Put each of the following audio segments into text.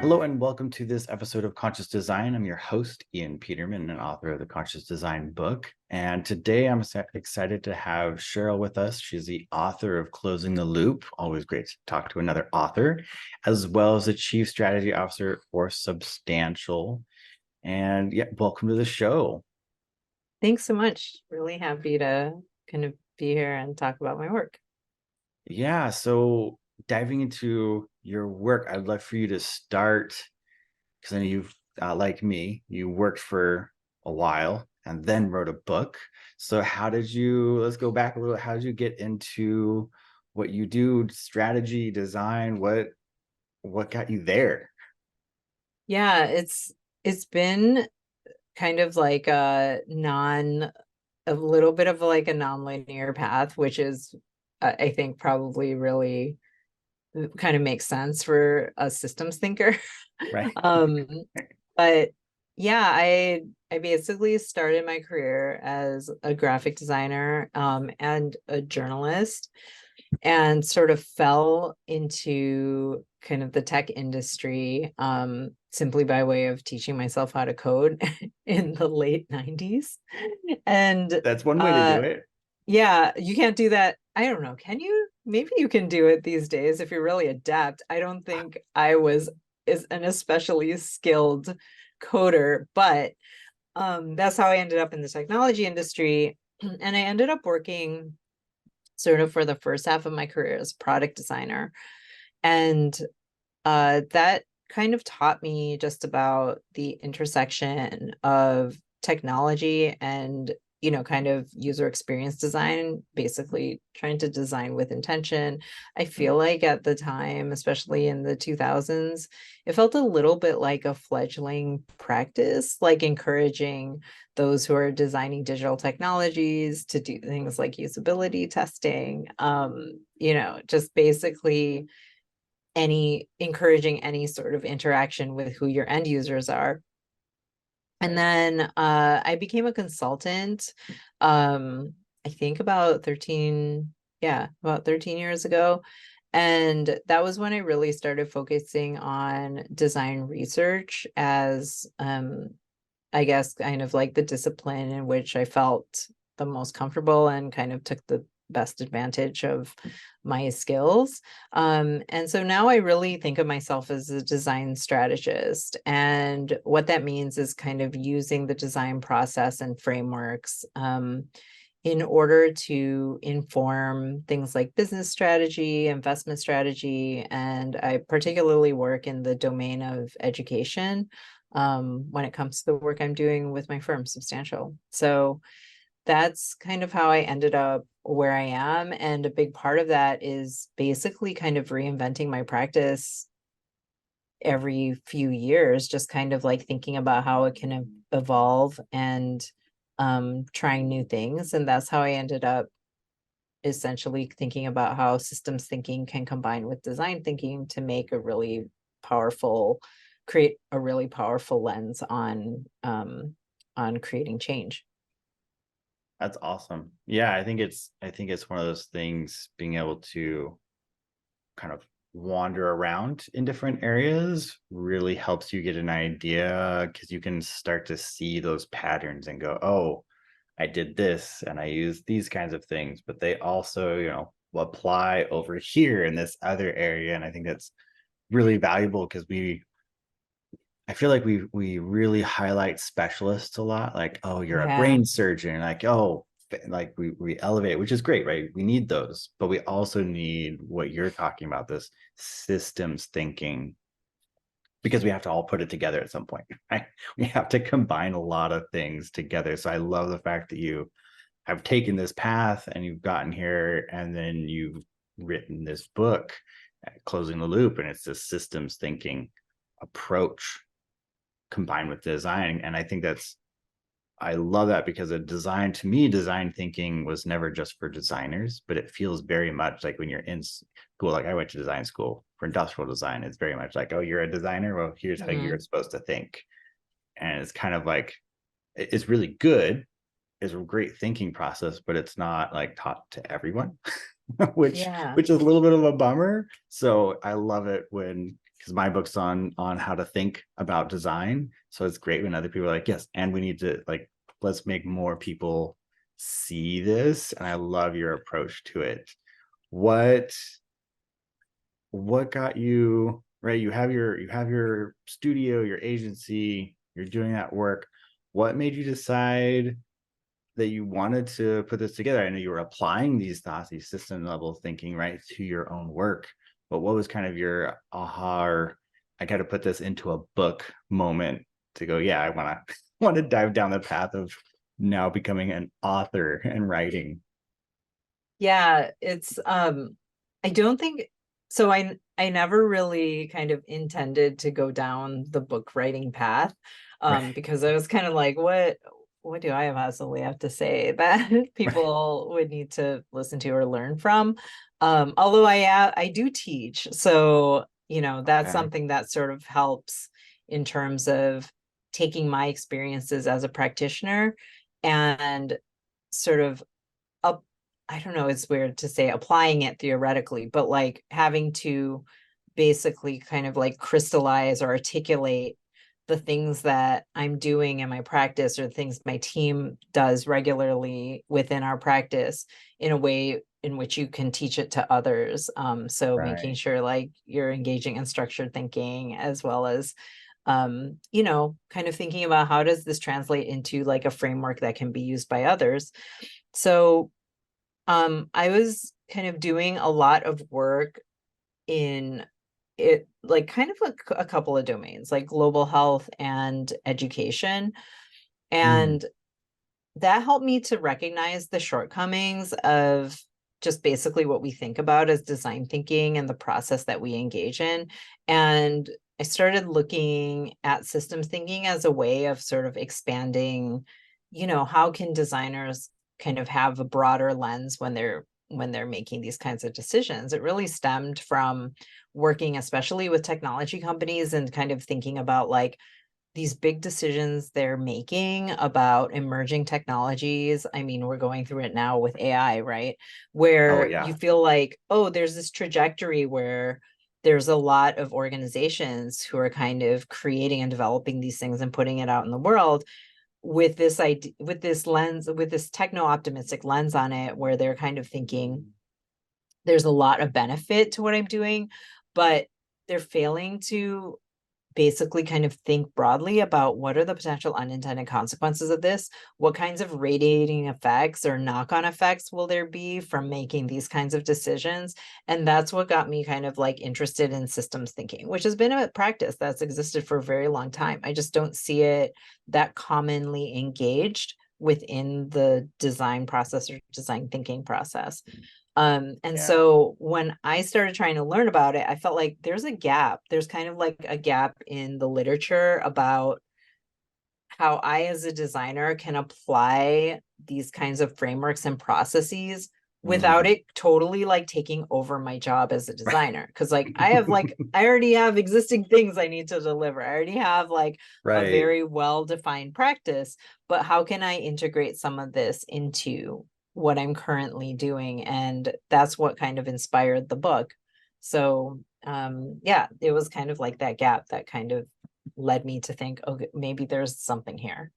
Hello and welcome to this episode of Conscious Design. I'm your host, Ian Peterman, and author of the Conscious Design book. And today I'm excited to have Sheryl with us. She's the author of Closing the Loop. Always great to talk to another author, as well as the Chief Strategy Officer for Substantial. And yeah, welcome to the show. Thanks so much. Really happy to kind of be here and talk about my work. Yeah, so diving into your work, I'd love for you to start because I know you've, like me, you worked for a while and then wrote a book. So let's go back a little. How did you get into what you do, strategy, design? What got you there? Yeah, it's been kind of like a little bit of like a non-linear path, which is I think probably really kind of makes sense for a systems thinker. Right. Um, but yeah, I basically started my career as a graphic designer and a journalist, and sort of fell into kind of the tech industry simply by way of teaching myself how to code in the late 90s. And That's one way to do it. yeah, you can't do that. I don't know. Can you? Maybe you can do it these days if you're really adept. I don't think I was is an especially skilled coder, but that's how I ended up in the technology industry. And I ended up working sort of for the first half of my career as a product designer. And that kind of taught me just about the intersection of technology and kind of user experience design, basically trying to design with intention. I feel like at the time, especially in the 2000s, it felt a little bit like a fledgling practice, like encouraging those who are designing digital technologies to do things like usability testing, just basically encouraging any sort of interaction with who your end users are. And then I became a consultant, I think about 13 years ago. And that was when I really started focusing on design research as, I guess, kind of like the discipline in which I felt the most comfortable and kind of took the best advantage of my skills. And so now I really think of myself as a design strategist. And what that means is kind of using the design process and frameworks in order to inform things like business strategy, investment strategy. And I particularly work in the domain of education when it comes to the work I'm doing with my firm, Substantial. So that's kind of how I ended up where I am. And a big part of that is basically kind of reinventing my practice every few years, just kind of like thinking about how it can evolve and trying new things. And that's how I ended up essentially thinking about how systems thinking can combine with design thinking to make create a really powerful lens on creating change. That's awesome. Yeah, I think it's one of those things, being able to kind of wander around in different areas really helps you get an idea, because you can start to see those patterns and go, oh, I did this and I used these kinds of things, but they also, apply over here in this other area. And I think that's really valuable because I feel like we really highlight specialists a lot, like, oh, you're a Yeah. brain surgeon, like, oh, like we elevate, which is great, right? We need those, but we also need what you're talking about, this systems thinking, because we have to all put it together at some point, right? We have to combine a lot of things together. So I love the fact that you have taken this path and you've gotten here, and then you've written this book, Closing the Loop, and it's this systems thinking approach combined with design. And I love that, because to me, design thinking was never just for designers, but it feels very much like when you're in school, like I went to design school for industrial design. It's very much like, oh, you're a designer. Well, here's how you're Mhm. supposed to think. And it's kind of like, it's really good. It's a great thinking process, but it's not like taught to everyone, which Yeah. which is a little bit of a bummer. So I love it when because my book's on how to think about design. So it's great when other people are like, yes, and we need to like, let's make more people see this. And I love your approach to it. What what got you, right? You have your studio, your agency, you're doing that work. What made you decide that you wanted to put this together? I know you were applying these thoughts, these system level thinking, right, to your own work, but what was kind of your aha, or I got to put this into a book moment to go, yeah, I want to want to dive down the path of now becoming an author and writing. Yeah, it's I don't think so. I never really kind of intended to go down the book writing path, Right. because I was kind of like, what do I possibly have to say that people would need to listen to or learn from? Although I do teach, so that's Okay. something that sort of helps in terms of taking my experiences as a practitioner and sort of up I don't know, it's weird to say applying it theoretically, but like having to basically kind of like crystallize or articulate the things that I'm doing in my practice or things my team does regularly within our practice in a way in which you can teach it to others. So making Right. sure like you're engaging in structured thinking as well as kind of thinking about how does this translate into like a framework that can be used by others. So I was kind of doing a lot of work in it, like kind of a couple of domains, like global health and education. Mm. And that helped me to recognize the shortcomings of just basically what we think about as design thinking and the process that we engage in. And I started looking at systems thinking as a way of sort of expanding, how can designers kind of have a broader lens when they're making these kinds of decisions. It really stemmed from working especially with technology companies and kind of thinking about like these big decisions they're making about emerging technologies. I mean, we're going through it now with AI, right? Oh Where you yeah. feel like, oh, there's this trajectory where there's a lot of organizations who are kind of creating and developing these things and putting it out in the world with this idea, with this lens, with this techno optimistic lens on it, where they're kind of thinking there's a lot of benefit to what I'm doing, but they're failing to basically kind of think broadly about what are the potential unintended consequences of this, what kinds of radiating effects or knock-on effects will there be from making these kinds of decisions. And that's what got me kind of like interested in systems thinking, which has been a practice that's existed for a very long time. I just don't see it that commonly engaged within the design process or design thinking process. And Yeah. so when I started trying to learn about it, I felt like there's a gap. There's kind of like a gap in the literature about how I, as a designer, can apply these kinds of frameworks and processes without Mm. it totally like taking over my job as a designer. Cause like I already have existing things I need to deliver. I already have like a Right. very well defined practice, but how can I integrate some of this into what I'm currently doing? And that's what kind of inspired the book. So yeah, it was kind of like that gap that kind of led me to think, okay, maybe there's something here.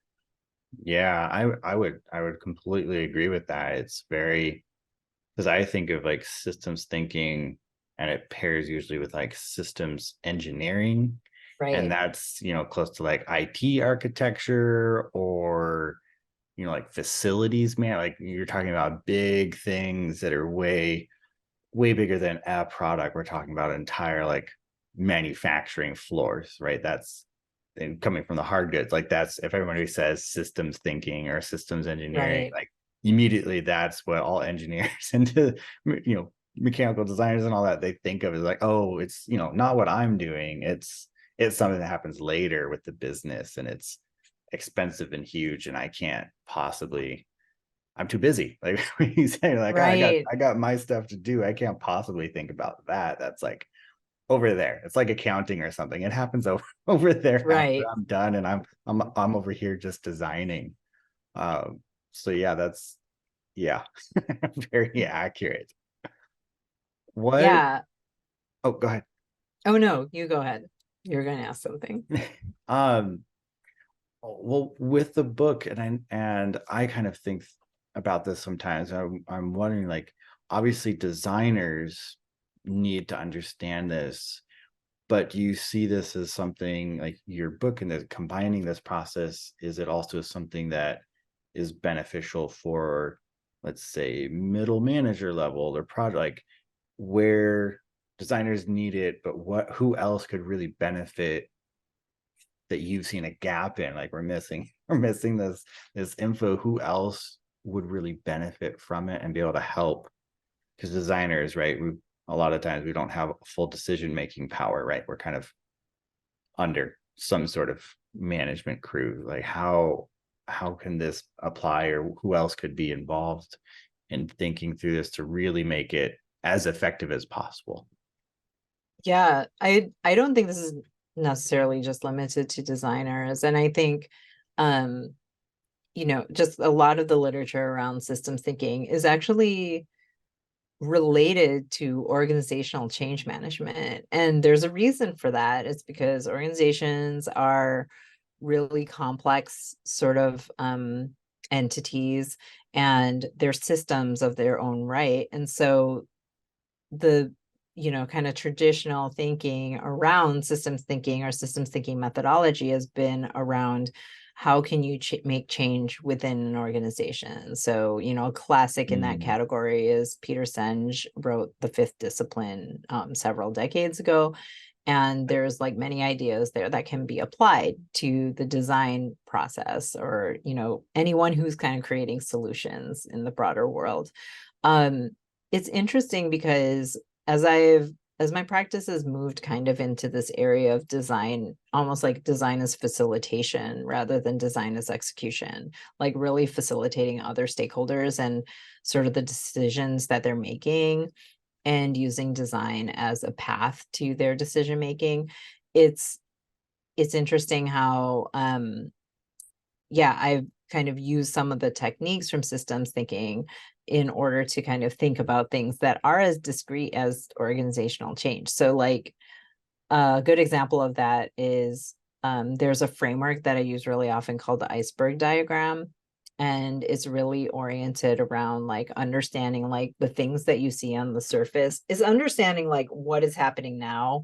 Yeah, I would completely agree with that. It's very, because I think of like systems thinking and it pairs usually with like systems engineering. And Right. that's, close to like IT architecture or, like facilities, man. Like you're talking about big things that are way, way bigger than a product. We're talking about entire like manufacturing floors, right? That's and coming from the hard goods. Like that's if everybody says systems thinking or systems engineering, Right. like immediately that's what all engineers and mechanical designers and all that they think of as like, oh, it's not what I'm doing. It's something that happens later with the business and it's expensive and huge and I can't possibly, I'm too busy. Like when you say like, oh, I got Right. I got my stuff to do. I can't possibly think about that. That's like over there. It's like accounting or something. It happens over there after Right. I'm done and I'm over here just designing. So yeah, that's yeah, very accurate. What Yeah. oh go ahead. Oh no, you go ahead. You're going to ask something. um well, with the book, and I kind of think about this sometimes. I'm wondering, like, obviously designers need to understand this, but do you see this as something like your book and the combining this process? Is it also something that is beneficial for, let's say, middle manager level or project, like where designers need it, but who else could really benefit that you've seen a gap in, like we're missing this info, who else would really benefit from it and be able to help? Because designers, right, we a lot of times we don't have full decision making power, right? We're kind of under some sort of management crew. Like how can this apply, or who else could be involved in thinking through this to really make it as effective as possible? Yeah, I don't think this is necessarily just limited to designers. And I think just a lot of the literature around systems thinking is actually related to organizational change management. And there's a reason for that. It's because organizations are really complex sort of entities, and they're systems of their own right. And so the kind of traditional thinking around systems thinking or systems thinking methodology has been around how can you make change within an organization. So a classic in that Mm, category is Peter Senge wrote The Fifth Discipline several decades ago, and there's like many ideas there that can be applied to the design process, or anyone who's kind of creating solutions in the broader world. um it's interesting because as I've as my practice has moved kind of into this area of design, almost like design as facilitation rather than design as execution, like really facilitating other stakeholders and sort of the decisions that they're making, and using design as a path to their decision making. It's it's interesting how yeah, I've kind of used some of the techniques from systems thinking in order to kind of think about things that are as discrete as organizational change. So like a good example of that is there's a framework that I use really often called the iceberg diagram. And it's really oriented around like understanding like the things that you see on the surface, is understanding like what is happening now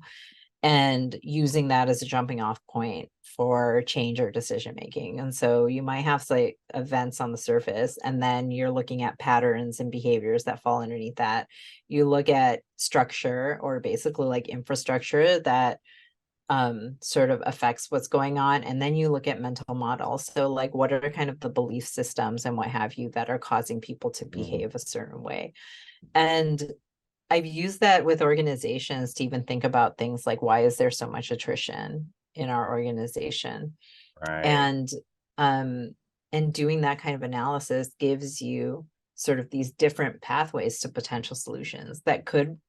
and using that as a jumping off point for change or decision making. And so you might have like events on the surface, and then you're looking at patterns and behaviors that fall underneath that. You look at structure, or basically like infrastructure that sort of affects what's going on, and then you look at mental models. So like what are kind of the belief systems and what have you that are causing people to mm, behave a certain way. And I've used that with organizations to even think about things like, why is there so much attrition in our organization? right. And um and doing that kind of analysis gives you sort of these different pathways to potential solutions that could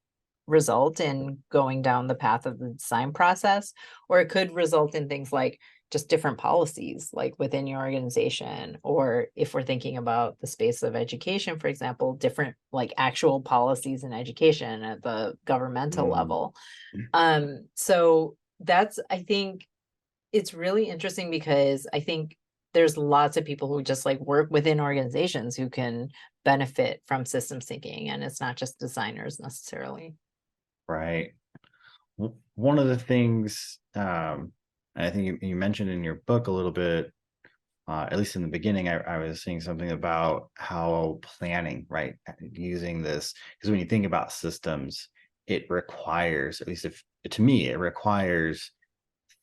result in going down the path of the design process, or it could result in things like just different policies like within your organization, or if we're thinking about the space of education, for example, different like actual policies in education at the governmental Mm, level. So that's, I think it's really interesting because I think there's lots of people who just like work within organizations who can benefit from systems thinking, and it's not just designers necessarily. right. One of the things, and I think you mentioned in your book a little bit, at least in the beginning, I was seeing something about how planning, right, using this, because when you think about systems, it requires, at least if to me, it requires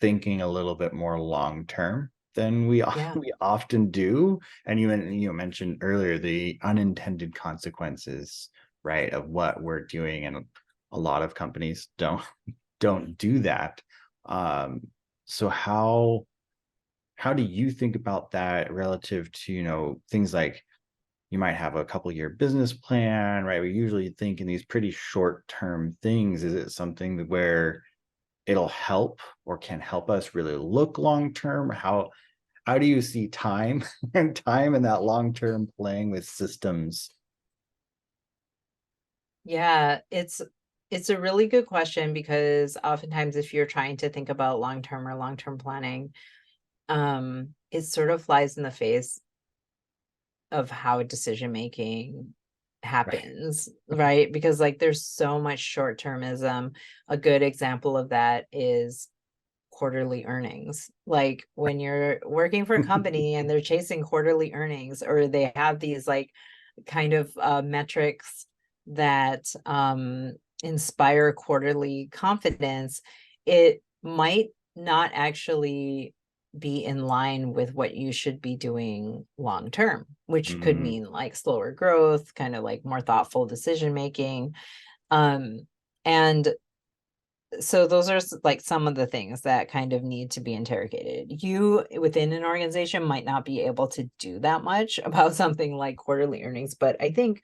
thinking a little bit more long term than Yeah. we often do. And you mentioned earlier the unintended consequences, right, of what we're doing, and a lot of companies don't do that. Um, so how do you think about that relative to, things like you might have a couple year business plan, right? We usually think in these pretty short term things. Is it something that where it'll help or can help us really look long term? How do you see time and time and that long term playing with systems? Yeah, It's a really good question, because oftentimes if you're trying to think about long-term or long-term planning, it sort of flies in the face of how decision making Right. happens, right? Because like there's so much short-termism. A good example of that is quarterly earnings. Like when you're working for a company and they're chasing quarterly earnings, or they have these like kind of metrics that inspire quarterly confidence, it might not actually be in line with what you should be doing long term, which could Mm, mean like slower growth, kind of like more thoughtful decision making. Um, and so those are like some of the things that kind of need to be interrogated. You within an organization might not be able to do that much about something like quarterly earnings, but I think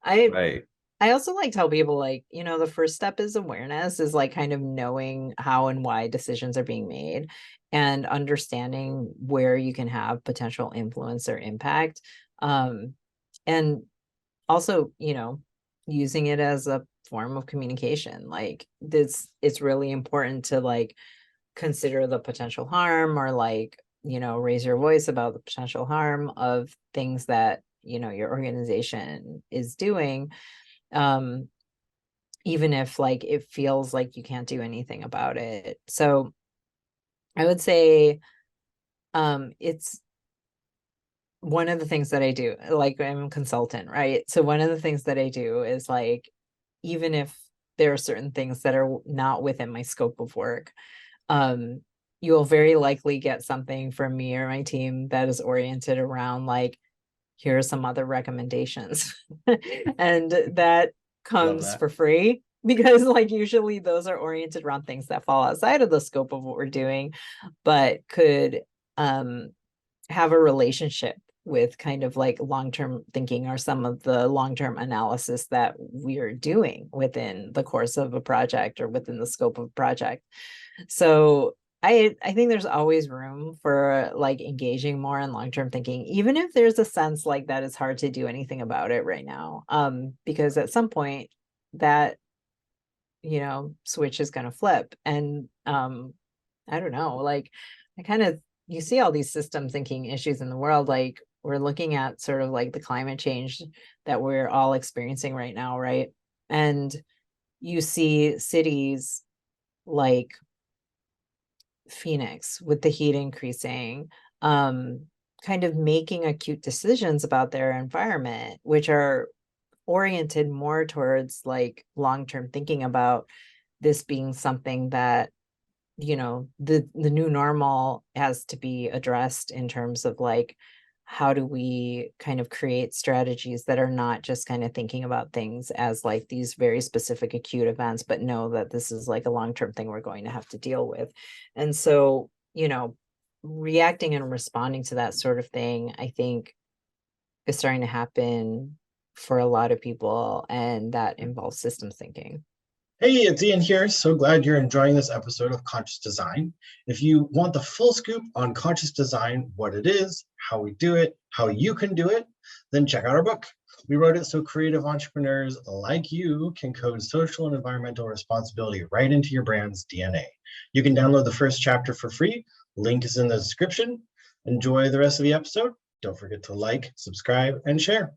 I right. I also like tell people, like, the first step is awareness, is like kind of knowing how and why decisions are being made, and understanding where you can have potential influence or impact. Um, and also, using it as a form of communication. Like this, it's really important to like consider the potential harm, or like, raise your voice about the potential harm of things that, your organization is doing. Um, Even if like it feels like you can't do anything about it. So I would say it's one of the things that I do, like I'm a consultant, right? So one of the things that I do is like, even if there are certain things that are not within my scope of work, um, you will very likely get something from me or my team that is oriented around like, here are some other recommendations. And that Love comes that. for free, because like usually those are oriented around things that fall outside of the scope of what we're doing, but could um have a relationship with kind of like long-term thinking, or some of the long-term analysis that we're doing within the course of a project or within the scope of a project. So I think there's always room for like engaging more in long-term thinking, even if there's a sense like that it's hard to do anything about it right now. Because at some point that, switch is gonna flip. And I don't know, like I kind of you see all these system thinking issues in the world. Like we're looking at sort of like the climate change that we're all experiencing right now, right? And you see cities like Phoenix, with the heat increasing, um, kind of making acute decisions about their environment, which are oriented more towards like long-term thinking about this being something that, the new normal has to be addressed in terms of like, how do we kind of create strategies that are not just kind of thinking about things as like these very specific acute events, but know that this is like a long-term thing we're going to have to deal with. And so, reacting and responding to that sort of thing, I think, is starting to happen for a lot of people, and that involves systems thinking. Hey, it's Ian here. So glad you're enjoying this episode of Conscious Design. If you want the full scoop on conscious design, what it is, how we do it, how you can do it, then check out our book. We wrote it so creative entrepreneurs like you can code social and environmental responsibility right into your brand's DNA. You can download the first chapter for free. Link is in the description. Enjoy the rest of the episode. Don't forget to like, subscribe, and share.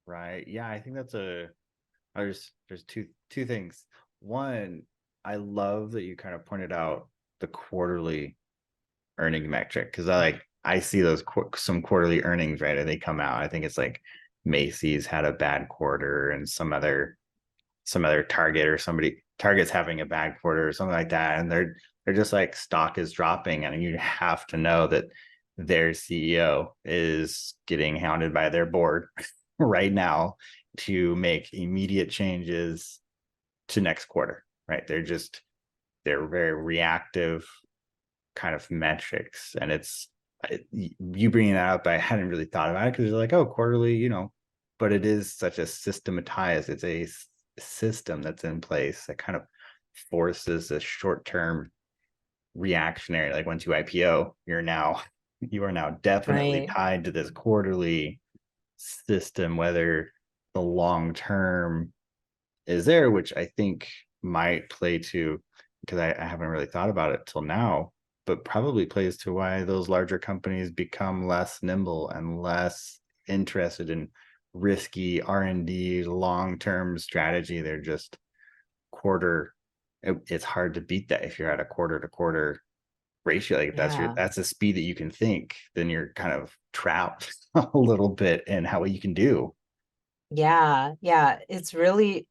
Right. Yeah, I think that's there's two things. One, I love that you kind of pointed out the quarterly earning metric, because I see those some quarterly earnings, right? And they come out. I think it's like Macy's had a bad quarter, and some other Target, or Target's having a bad quarter or something like that, and they're just like, stock is dropping, and you have to know that their CEO is getting hounded by their board right now to make immediate changes to next quarter, right? They're very reactive kind of metrics, and you bringing that up, I hadn't really thought about it, because you're like, oh, quarterly, but it is such a systematized, it's a system that's in place that kind of forces a short-term reactionary, like once you IPO, you are now definitely Right. tied to this quarterly system, whether the long term is there, which I think might play to, because I haven't really thought about it till now, but probably plays to why those larger companies become less nimble and less interested in risky R&D long-term strategy. They're just it's hard to beat that if you're at a quarter to quarter ratio. Like if Yeah. that's a speed that you can think, then you're kind of trapped a little bit in how you can do. Yeah, yeah, it's really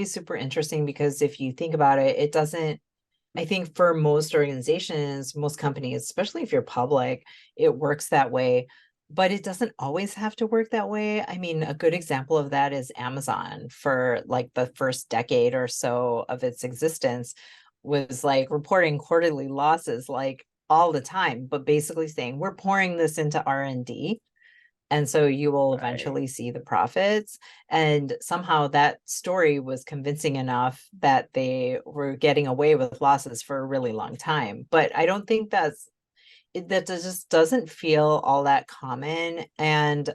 super interesting because if you think about it, it doesn't, I think for most organizations, most companies, especially if you're public, it works that way, but it doesn't always have to work that way. I mean, a good example of that is Amazon for like the first decade or so of its existence was like reporting quarterly losses like all the time, but basically saying we're pouring this into R&D. And so you will Right. eventually see the profits. And somehow that story was convincing enough that they were getting away with losses for a really long time. But I don't think that just doesn't feel all that common. And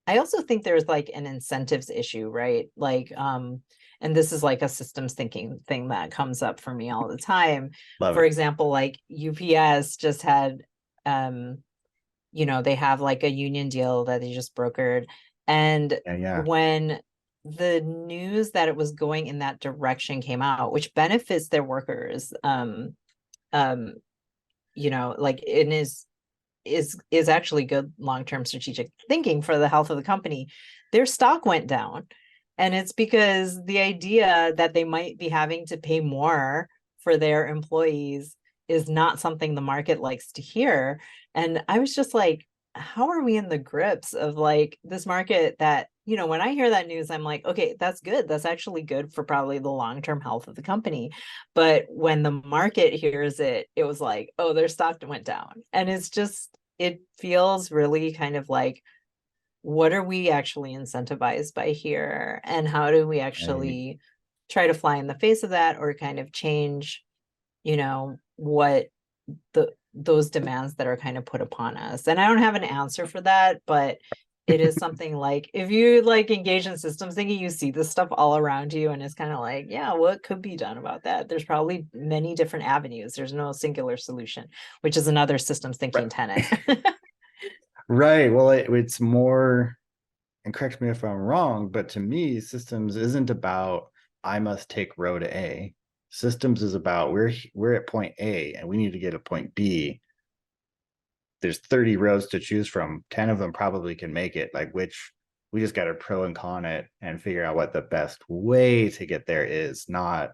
I also think there's like an incentives issue, right? Like, and this is like a systems thinking thing that comes up for me all the time. Love For it. example, like UPS just had, they have like a union deal that they just brokered. And Yeah. when the news that it was going in that direction came out, which benefits their workers, um, like it is actually good long-term strategic thinking for the health of the company, their stock went down. And it's because the idea that they might be having to pay more for their employees is not something the market likes to hear. And I was just like, how are we in the grips of like this market that, when I hear that news, I'm like, okay, that's good. That's actually good for probably the long-term health of the company. But when the market hears it, it was like, oh, their stock went down. And it feels really kind of like, what are we actually incentivized by here? And how do we Right. actually try to fly in the face of that or kind of change, what those demands that are kind of put upon us? And I don't have an answer for that, but it is something like if you like engage in systems thinking, you see this stuff all around you, and it's kind of like, yeah, what could be done about that? There's probably many different avenues. There's no singular solution, which is another systems thinking tenet. Right. Well, it's more, and correct me if I'm wrong, but to me, systems isn't about I must take row to A. Systems is about we're at point A and we need to get to point B. There's 30 rows to choose from. 10 of them probably can make it. Like which we just got to pro and con it and figure out what the best way to get there is. Not,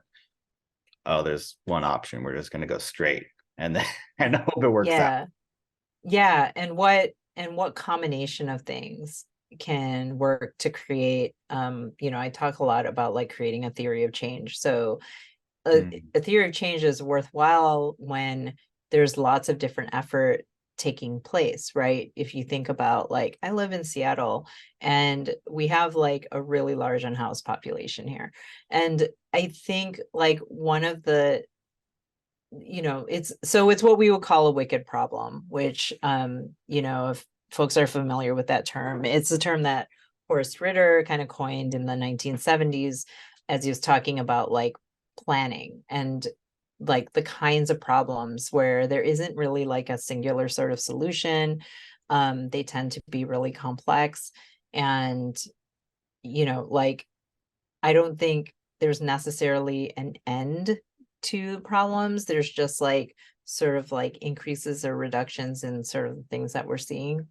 oh, there's one option. We're just going to go straight and then and hope it works out. Yeah. Yeah. And what combination of things can work to create, I talk a lot about like creating a theory of change. So a theory of change is worthwhile when there's lots of different effort taking place, right? If you think about like, I live in Seattle and we have like a really large unhoused population here. And I think like one of the it's what we would call a wicked problem, which if folks are familiar with that term, it's a term that Horace Ritter kind of coined in the 1970s as he was talking about like planning and like the kinds of problems where there isn't really like a singular sort of solution. They tend to be really complex, and like I don't think there's necessarily an end to problems. There's just like sort of like increases or reductions in sort of the things that we're seeing.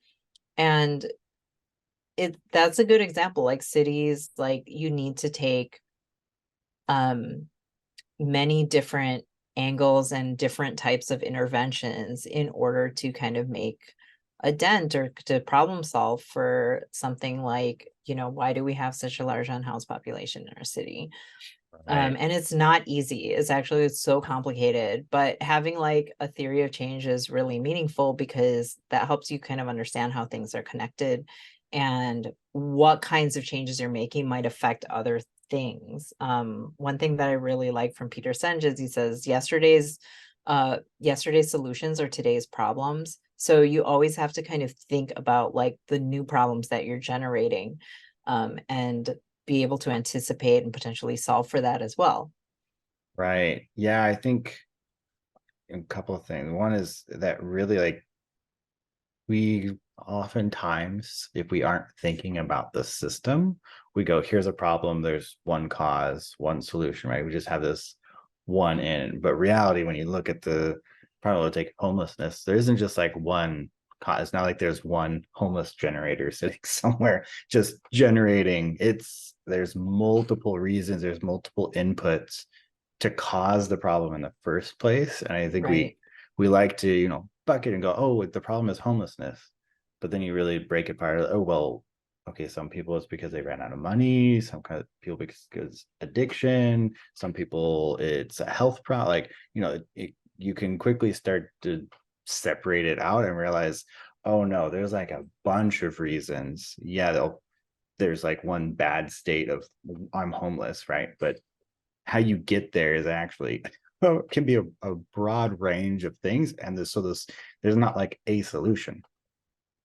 And that's a good example. Like cities, like you need to take um many different angles and different types of interventions in order to kind of make a dent or to problem solve for something like, why do we have such a large unhoused population in our city? Right. And it's not easy. It's so complicated, but having like a theory of change is really meaningful because that helps you kind of understand how things are connected and what kinds of changes you're making might affect other things. One thing that I really like from Peter Senge is he says yesterday's solutions are today's problems. So you always have to kind of think about like the new problems that you're generating, and be able to anticipate and potentially solve for that as well. Right. Yeah, I think a couple of things. One is that really like we oftentimes, if we aren't thinking about the system, we go, here's a problem, there's one cause, one solution, right? We just have this one in. But reality, when you look at the probably take homelessness, there isn't just like one cause. It's not like there's one homeless generator sitting somewhere just generating. There's multiple reasons, there's multiple inputs to cause the problem in the first place. And I think Right. we like to, bucket and go, oh, the problem is homelessness. But then you really break it apart. Oh, well, okay, some people it's because they ran out of money, some kind of people because addiction, some people it's a health problem. Like, you can quickly start to separate it out and realize, oh no, there's like a bunch of reasons. Yeah, there's like one bad state of I'm homeless, right? But how you get there is actually can be a broad range of things, and there's not like a solution,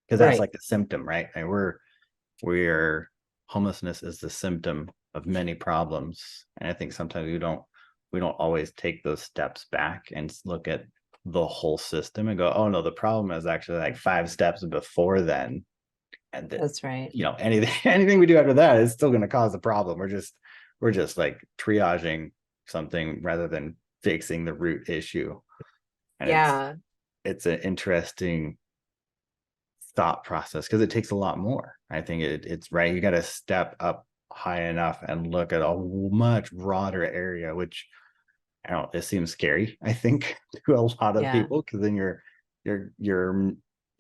because that's Right. like the symptom, right? And we're homelessness is the symptom of many problems, and I think sometimes we don't always take those steps back and look at the whole system and go, oh no, the problem is actually like 5 steps before then, and that That's right. anything we do after that is still going to cause a problem. We're just like triaging something rather than fixing the root issue. And Yeah. it's an interesting thought process because it takes a lot more. I think it's right. You got to step up high enough and look at a much broader area, which I don't it seems scary, I think, to a lot of Yeah. people, because then you're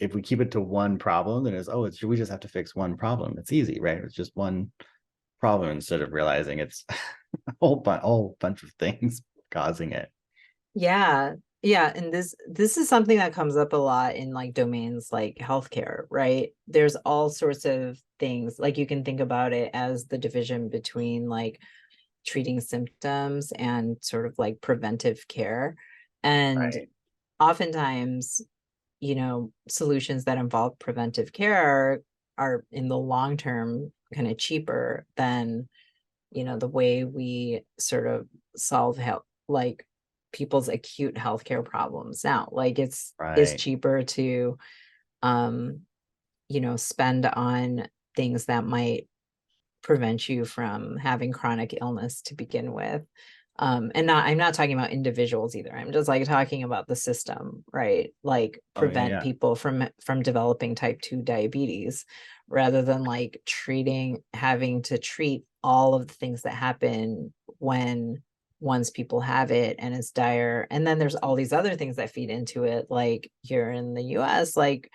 if we keep it to one problem, then we just have to fix one problem. It's easy, right? It's just one problem instead of realizing it's a whole bunch of things causing it. Yeah. Yeah. And this is something that comes up a lot in like domains like healthcare, right? There's all sorts of things. Like you can think about it as the division between like treating symptoms and sort of like preventive care. And Right. oftentimes, solutions that involve preventive care are in the long term kind of cheaper than, the way we sort of solve health, like people's acute healthcare problems now. Like it's Right. cheaper to, um, spend on things that might prevent you from having chronic illness to begin with. And I'm not talking about individuals either. I'm just like talking about the system, right? Like Oh yeah, prevent yeah. people from developing type 2 diabetes rather than like having to treat all of the things that happen when once people have it and it's dire. And then there's all these other things that feed into it, like here in the US, like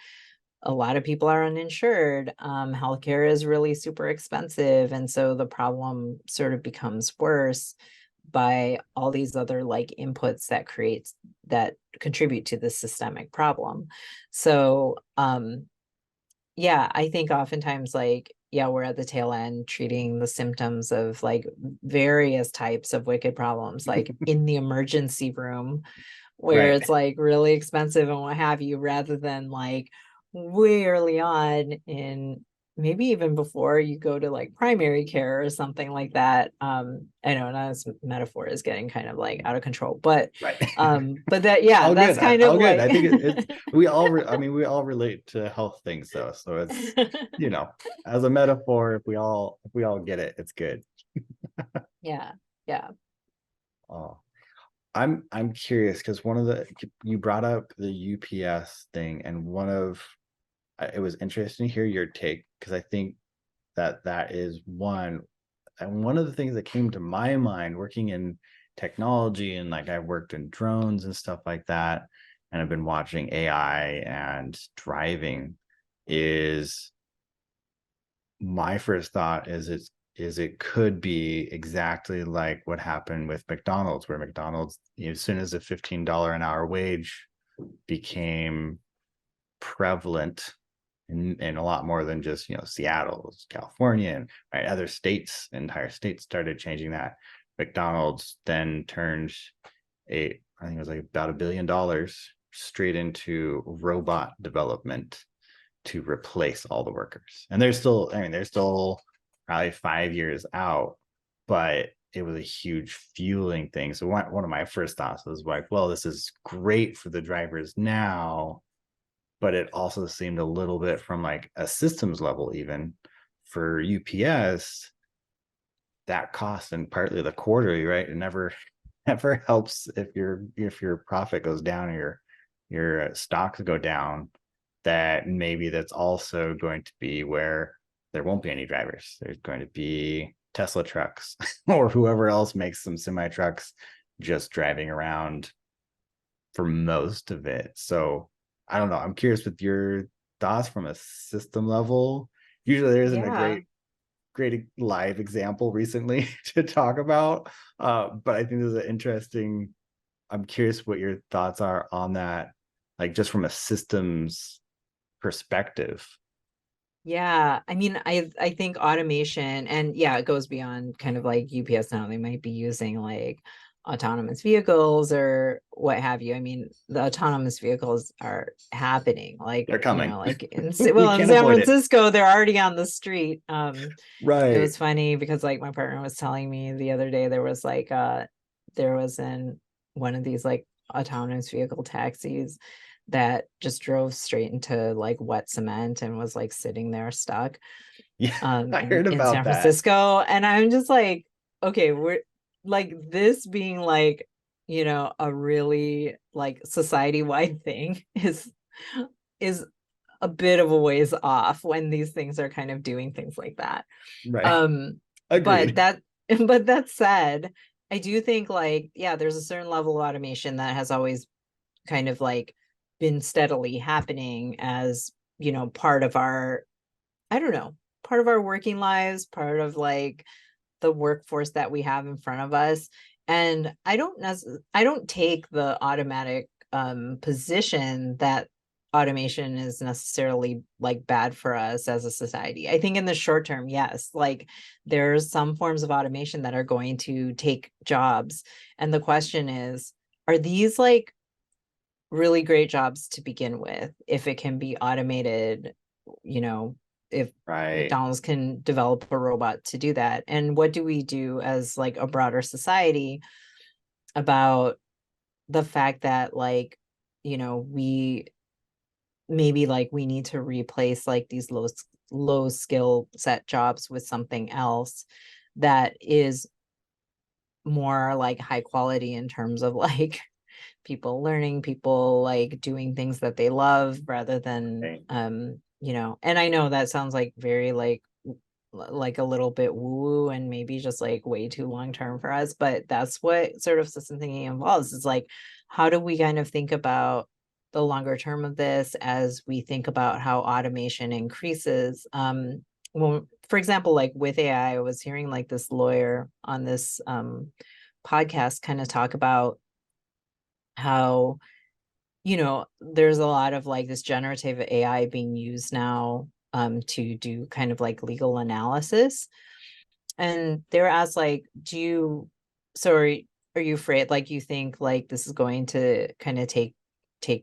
a lot of people are uninsured. Healthcare is really super expensive. And so the problem sort of becomes worse by all these other like inputs that contribute to the systemic problem. So yeah, I think oftentimes like, yeah, we're at the tail end treating the symptoms of like various types of wicked problems, like in the emergency room where Right. it's like really expensive and what have you, rather than like way early on in maybe even before you go to like primary care or something like that. I know now this metaphor is getting kind of like out of control, Right. but that, yeah, All that's good. kind of All good. like I think it's we all relate to health things though. So it's, as a metaphor, if we all get it, it's good. yeah, yeah, Oh, I'm curious because you brought up the UPS thing, and it was interesting to hear your take, because I think that is one. And one of the things that came to my mind working in technology, and like I worked in drones and stuff like that, and I've been watching AI and driving, is my first thought it could be exactly like what happened with McDonald's, where McDonald's, as soon as the $15 an hour wage became prevalent in a lot more than just Seattle, California, and right, other states, entire states started changing that. McDonald's then turned I think it was like about $1 billion straight into robot development to replace all the workers. And they're still probably 5 years out, but it was a huge fueling thing. So one of my first thoughts was like, well, this is great for the drivers now, but it also seemed a little bit from like a systems level, even for UPS, that cost, and partly the quarterly, right? It never helps if your profit goes down or your stocks go down, that maybe that's also going to be where there won't be any drivers. There's going to be Tesla trucks or whoever else makes some semi trucks just driving around for most of it. So I don't know. I'm curious with your thoughts from a system level. Usually there isn't a Yeah. great live example recently to talk about. But I think this is an interesting, I'm curious what your thoughts are on that, like just from a systems perspective. Yeah, I mean, I think automation, and yeah, it goes beyond kind of like UPS now. They might be using like autonomous vehicles or what have you. I mean, the autonomous vehicles are happening, like, They're you know, coming. like We well, in can't San avoid it. Francisco, they're already on the street. It Right. was funny because like my partner was telling me the other day there was in one of these like autonomous vehicle taxis that just drove straight into like wet cement and was like sitting there stuck Yeah, I heard in about San that. Francisco. And I'm just like, okay, we're like this being like, you know, a really like society-wide thing is a bit of a ways off when these things are kind of doing things like that. Right. Um, but Agreed. that but that said, I do think like, yeah, there's a certain level of automation that has always kind of like been steadily happening as, you know, part of our, I don't know, part of our working lives, part of like the workforce that we have in front of us. And I don't take the automatic position that automation is necessarily like bad for us as a society. I think in the short term, yes, like there's some forms of automation that are going to take jobs. And the question is, are these like really great jobs to begin with if it can be automated, you know, if Right. McDonald's can develop a robot to do that? And what do we do as like a broader society about the fact that like, you know, we maybe like we need to replace like these low skill set jobs with something else that is more like high quality in terms of like people learning, people like doing things that they love rather than Right. you know. And I know that sounds like very like a little bit woo and maybe just like way too long term for us, but that's what sort of system thinking involves. Is like, how do we kind of think about the longer term of this as we think about how automation increases? Well, for example, like with AI, I was hearing like this lawyer on this podcast kind of talk about how, you know, there's a lot of like this generative AI being used now to do kind of like legal analysis. And they were asked like, are you afraid, like you think like this is going to kind of take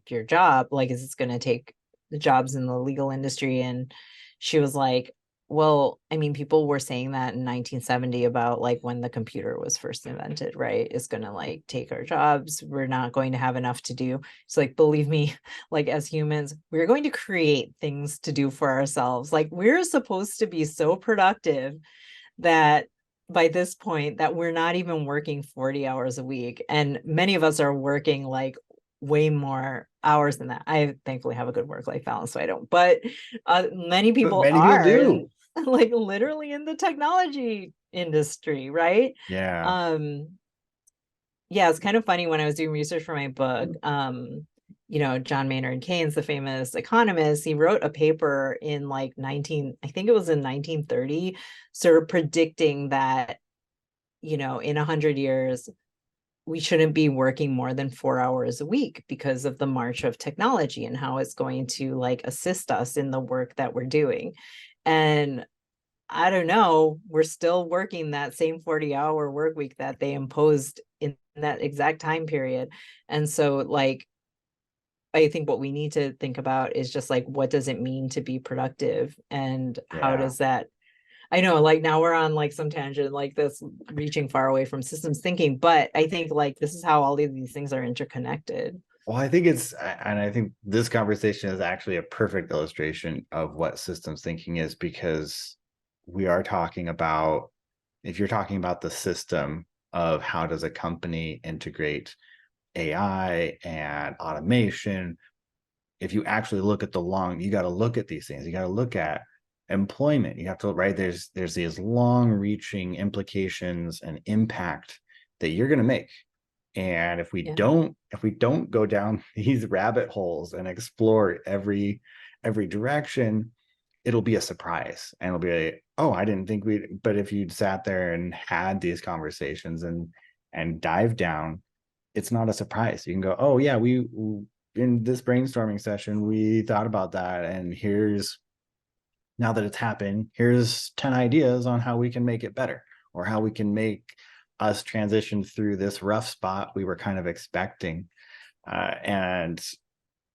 your job? Like, is this going to take the jobs in the legal industry? And she was like, well, I mean, people were saying that in 1970 about like when the computer was first invented, right? It's going to like take our jobs. We're not going to have enough to do. It's like, believe me, like as humans, we're going to create things to do for ourselves. Like we're supposed to be so productive that by this point that we're not even working 40 hours a week. And many of us are working like way more hours than that. I thankfully have a good work-life balance, so I don't, but many But people many people are, and do. like literally in the technology industry, right? Yeah. um yeah, it's kind of funny when I was doing research for my book. You know, John Maynard Keynes, the famous economist, he wrote a paper in like 19, I think it was in 1930, sort of predicting that, you know, in 100 years, we shouldn't be working more than 4 hours a week because of the march of technology and how it's going to like assist us in the work that we're doing. And I don't know, we're still working that same 40-hour work week that they imposed in that exact time period. And so like I think what we need to think about is just like, what does it mean to be productive, and how Yeah. does that, I know, like now we're on like some tangent like this, reaching far away from systems thinking, but I think like this is how all of these things are interconnected. Well, I think and I think this conversation is actually a perfect illustration of what systems thinking is, because we are talking about, if you're talking about the system of how does a company integrate AI and automation, if you actually look at you got to look at these things. You got to look at employment. You have to, right? There's these long reaching implications and impact that you're going to make. And if we Yeah. don't go down these rabbit holes and explore every direction, it'll be a surprise, and it'll be like, oh, I didn't think but if you'd sat there and had these conversations and dive down, it's not a surprise. You can go, oh yeah, we in this brainstorming session we thought about that, and now that it's happened, here's 10 ideas on how we can make it better, or how we can make us transition through this rough spot we were kind of expecting. And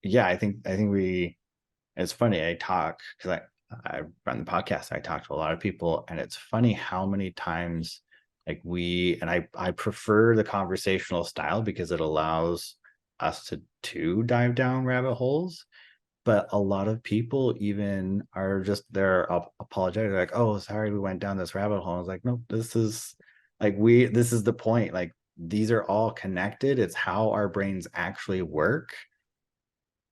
yeah, I think it's funny, I talk, because I run the podcast, I talk to a lot of people, and it's funny how many times like I prefer the conversational style because it allows us to dive down rabbit holes. But a lot of people even are just, they're apologetic, like, oh, sorry, we went down this rabbit hole. I was like, no, this is the point. Like, these are all connected. It's how our brains actually work.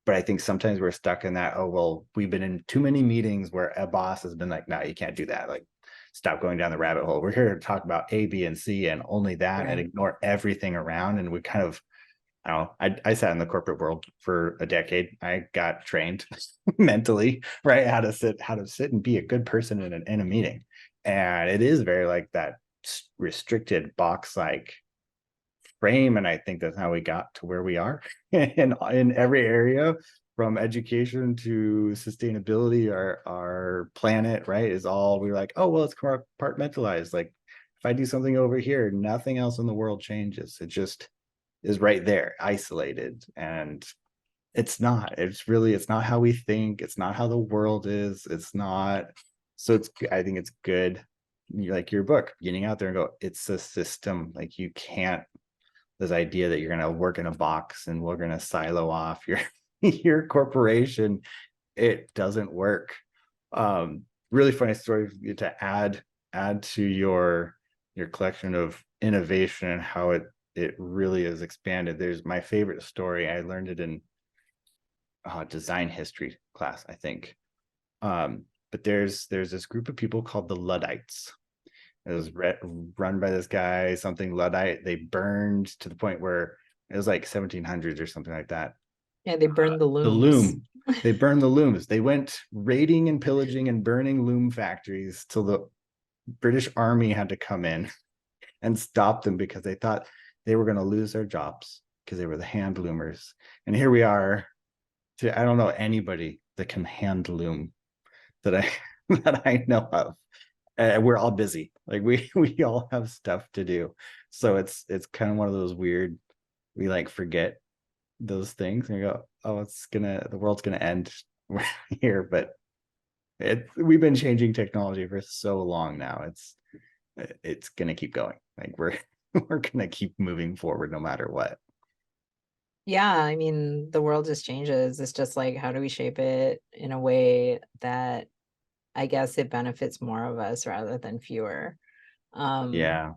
But I think sometimes we're stuck in that, oh, well, we've been in too many meetings where a boss has been like, no, you can't do that. Like, stop going down the rabbit hole. We're here to talk about A, B, and C and only that, and ignore everything around. And we kind of, I don't know, I sat in the corporate world for a decade. I got trained mentally, right? How to sit and be a good person in a meeting. And it is very like that restricted box like frame. And I think that's how we got to where we are in every area, from education to sustainability. Our planet, right, is all, we're like, oh, well, it's compartmentalized. Like, if I do something over here, nothing else in the world changes. It just is right there, isolated. And it's not how we think. It's not how the world is. It's not. So I think it's good, like your book, getting out there and go, it's a system. Like, you can't, this idea that you're going to work in a box and we're going to silo off your your corporation, it doesn't work. Really funny story to add to your collection of innovation and how it really is expanded. There's my favorite story. I learned it in design history class, I think. But there's this group of people called the Luddites. It was run by this guy, something Luddite. They burned to the point where it was like 1700s or something like that. Yeah, they burned the looms. The loom. They burned the looms. They went raiding and pillaging and burning loom factories till the British Army had to come in and stop them, because they thought they were going to lose their jobs because they were the hand loomers. And here we are. I don't know anybody that can hand loom that I know of. We're all busy. Like, we all have stuff to do. So it's kind of one of those weird, we like forget those things and we go, oh, the world's gonna end here. But we've been changing technology for so long now. It's gonna keep going. Like, we're gonna keep moving forward no matter what. Yeah, I mean, the world just changes. It's just like, how do we shape it in a way that I guess it benefits more of us rather than fewer. Yeah.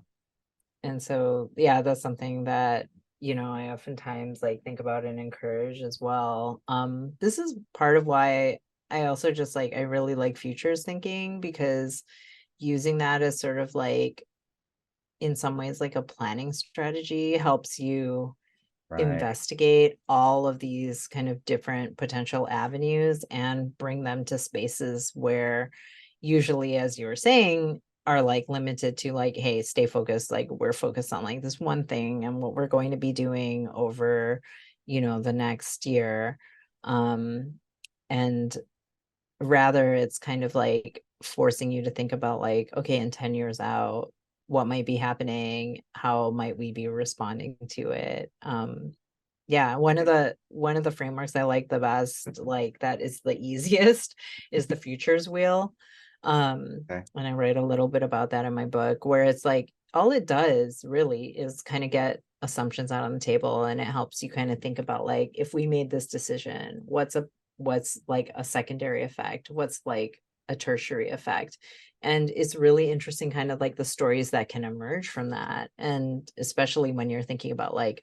And so, yeah, that's something that, I oftentimes like think about and encourage as well. This is part of why I also just like, I really like futures thinking, because using that as sort of like, in some ways, like a planning strategy helps you Right. investigate all of these kind of different potential avenues and bring them to spaces where usually, as you were saying, are like limited to like, hey, stay focused. Like, we're focused on like this one thing and what we're going to be doing over, the next year. And rather it's kind of like forcing you to think about like, okay, in 10 years out, what might be happening, how might we be responding to it. Yeah, one of the frameworks I like the best, like that is the easiest, is the futures wheel. Okay. And I write a little bit about that in my book, where it's like all it does really is kind of get assumptions out on the table, and it helps you kind of think about, like, if we made this decision, what's like a secondary effect, what's like a tertiary effect. And it's really interesting kind of like the stories that can emerge from that. And especially when you're thinking about, like,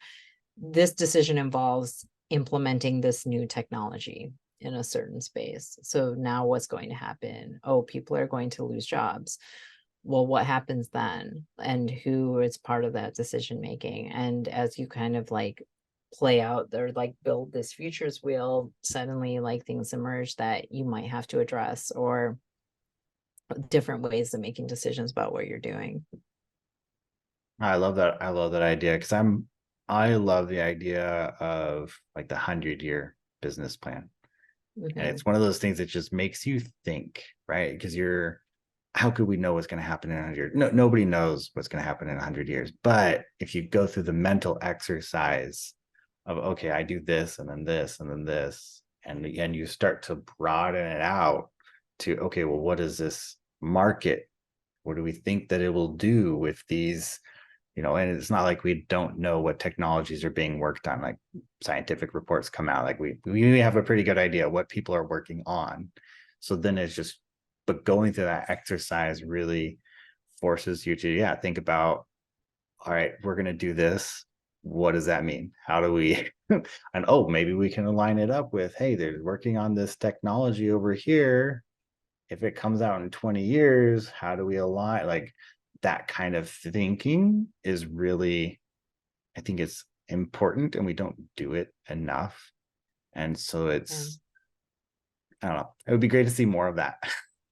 this decision involves implementing this new technology in a certain space. So now what's going to happen? Oh, people are going to lose jobs. Well, what happens then? And who is part of that decision making? And as you kind of like play out or like build this futures wheel, suddenly like things emerge that you might have to address, or different ways of making decisions about what you're doing. I love that. I love that idea because I love the idea of like the 100-year business plan. And Mhm. it's one of those things that just makes you think, right? Because how could we know what's going to happen in 100 years? No, nobody knows what's going to happen in 100 years. But if you go through the mental exercise of, okay, I do this and then this and then this, and again, you start to broaden it out to, okay, well, what is this market? What do we think that it will do with these? And it's not like we don't know what technologies are being worked on. Like scientific reports come out, like we have a pretty good idea what people are working on. So then it's just, but going through that exercise really forces you to, yeah, think about, all right, we're going to do this. What does that mean? How do we, and oh, maybe we can align it up with, hey, they're working on this technology over here. If it comes out in 20 years, how do we align? Like that kind of thinking is really, I think it's important, and we don't do it enough. And so Yeah. I don't know, it would be great to see more of that.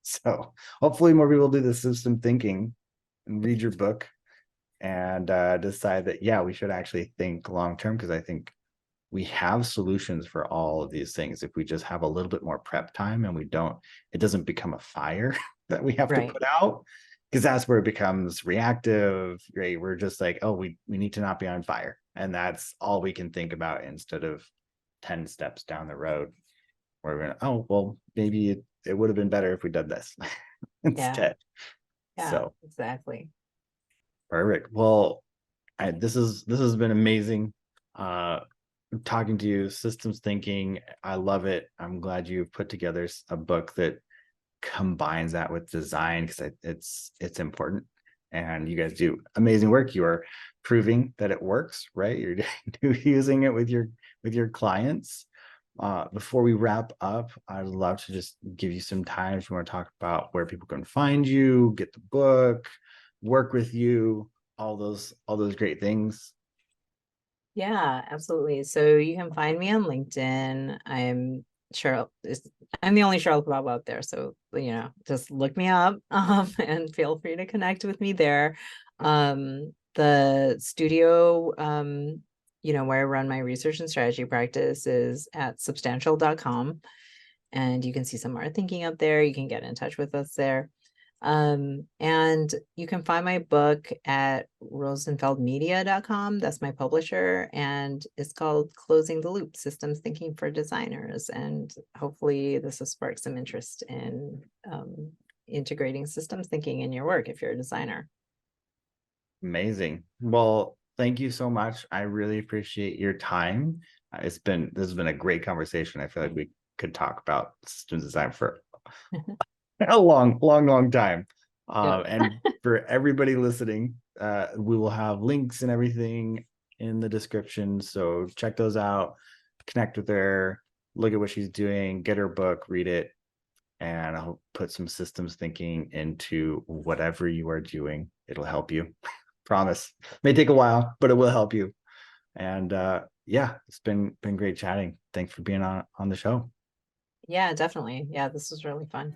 So hopefully more people do the system thinking and read your book and decide that, yeah, we should actually think long term, because I think we have solutions for all of these things if we just have a little bit more prep time, and it doesn't become a fire that we have to Right. put out, because that's where it becomes reactive, right? We're just like, oh, we need to not be on fire, and that's all we can think about, instead of 10 steps down the road where we're gonna, oh, well, maybe it would have been better if we did this Yeah. instead. Yeah, So exactly. perfect. Well, this has been amazing. Talking to you, systems thinking, I love it. I'm glad you put together a book that combines that with design, because it's important, and you guys do amazing work. You are proving that it works, right? You're using it with your clients. Before we wrap up, I'd love to just give you some time if you want to talk about where people can find you, get the book, work with you, all those great things. Yeah, absolutely. So you can find me on LinkedIn. Cheryl. I'm the only Sheryl Cababa out there, so just look me up, and feel free to connect with me there. The studio, where I run my research and strategy practice is at substantial.com, and you can see some of our thinking up there. You can get in touch with us there. And you can find my book at rosenfeldmedia.com. That's my publisher, and it's called Closing the Loop: Systems Thinking for Designers. And hopefully this will spark some interest in integrating systems thinking in your work if you're a designer. Amazing. Well, thank you so much. I really appreciate your time. This has been a great conversation. I feel like we could talk about system design for a long time. Yep. And for everybody listening, we will have links and everything in the description. So check those out, connect with her, look at what she's doing, get her book, read it, and I'll put some systems thinking into whatever you are doing. It'll help you. Promise. May take a while, but it will help you. And yeah, it's been great chatting. Thanks for being on the show. Yeah, definitely. Yeah, this was really fun.